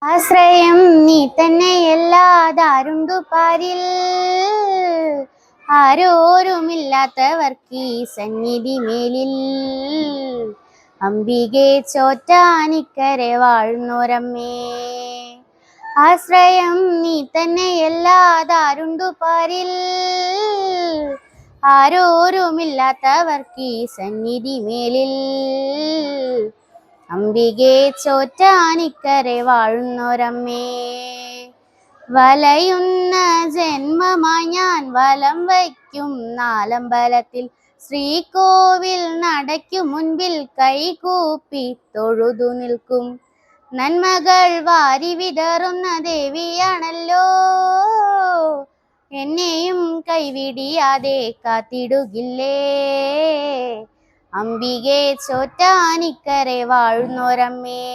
ആശ്രയം നീ തന്നെയല്ലാതാരുണ്ടു പാരിൽ. ആരോരുമില്ലാത്തവർക്ക് ഈ സന്നിധി മേലിൽ. അംബികെ ചോറ്റാനിക്കരെ വാഴുന്നോരമ്മേ. ആശ്രയം നീ തന്നെയല്ലാതാരുണ്ടു പാരിൽ. ആരോരുമില്ലാത്തവർക്ക് ഈ സന്നിധി മേലിൽ. അംബികെ ചോറ്റാനിക്കരെ വാഴുന്നോരമ്മേ. വലയുന്ന ജന്മമായി ഞാൻ വലം വയ്ക്കും നാലമ്പലത്തിൽ. ശ്രീകോവിൽ നടയ്ക്കു മുൻപിൽ കൈകൂപ്പി തൊഴുതു നിൽക്കും. നന്മകൾ വാരി വിതറുന്ന ദേവിയാണല്ലോ. എന്നെയും കൈവിടിയാതെ കാത്തിടുകില്ലേ. അംബികെ ചോറ്റാനിക്കരെ വാഴുന്നോരമ്മേ.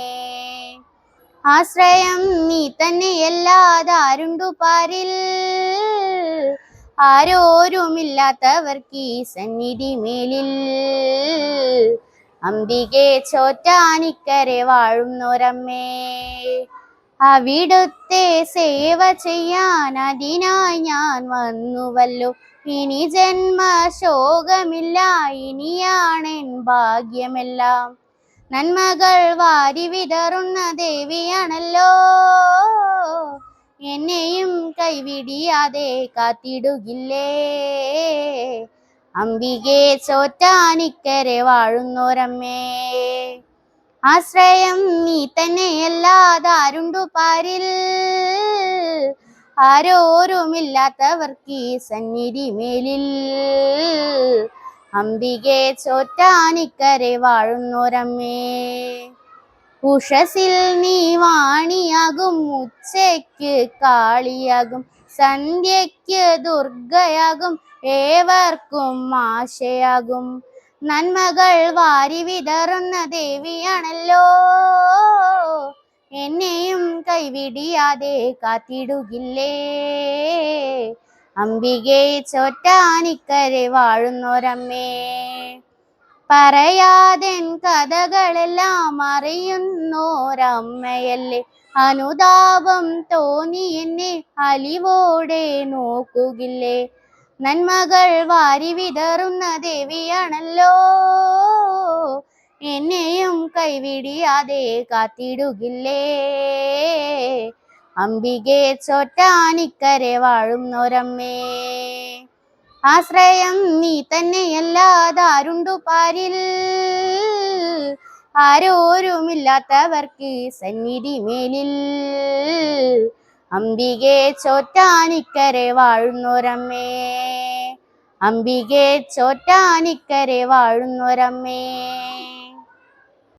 ആശ്രയം നീ തന്നെയല്ലാതാരുണ്ടു പാരിൽ. ആരോരുമില്ലാത്തവർക്ക് ഈ സന്നിധി മേലിൽ. അംബികെ ചോറ്റാനിക്കരെ വാഴുന്നോരമ്മേ. അവിടുത്തെ സേവ ചെയ്യാൻ അതിനായി ഞാൻ വന്നുവല്ലോ. ഇനി ജന്മശോകമില്ല, ഇനിയാണെൻ ഭാഗ്യമെല്ലാം. നന്മകൾ വാരി വിതറുന്ന ദേവിയാണല്ലോ. എന്നെയും കൈവിടിയാതെ കാത്തിടുകില്ലേ. അംബികെ ചോറ്റാനിക്കരെ വാഴുന്നോരമ്മേ. ആശ്രയം നീ തന്നെയല്ലാതാരുണ്ടു പാരിൽ. ആരോരുമില്ലാത്തവർക്ക് ഈ സന്നിധി മേലിൽ. അംബികെ ചോറ്റാനിക്കരെ വാഴുന്നോരമ്മേ. ഉഷസിൽ നീ വാണിയാകും, ഉച്ചയ്ക്ക് കാളിയാകും, സന്ധ്യയ്ക്ക് ദുർഗയാകും, ഏവർക്കും ആശയാകും. നന്മകൾ വാരി വിതറുന്ന ദേവിയാണല്ലോ. എന്നെയും കൈവിടിയാതെ കാത്തിടുകില്ലേ. അംബികെ ചോറ്റാനിക്കരെ വാഴുന്നോരമ്മേ. പറയാതെൻ കഥകളെല്ലാം അറിയുന്നോരമ്മയല്ലേ. അനുതാപം തോന്നി എന്നെ അലിവോടെ നോക്കുകില്ലേ. നന്മകൾ വാരി വിതറുന്ന ദേവിയാണല്ലോ. എന്നെയും കൈവിടിയാതെ കാത്തിടുകില്ലേ. അംബികെ ചോറ്റാനിക്കരെ വാഴുന്നോരമ്മേ. ആശ്രയം നീ തന്നെയല്ലാതാരുണ്ടു പാരിൽ. ആരോരുമില്ലാത്തവർക്ക് സന്നിധി മേലിൽ. അംബികെ ചോറ്റാനിക്കരെ വാഴുന്നോരമ്മേ. അംബികെ ചോറ്റാനിക്കരെ വാഴുന്നോരമ്മേ.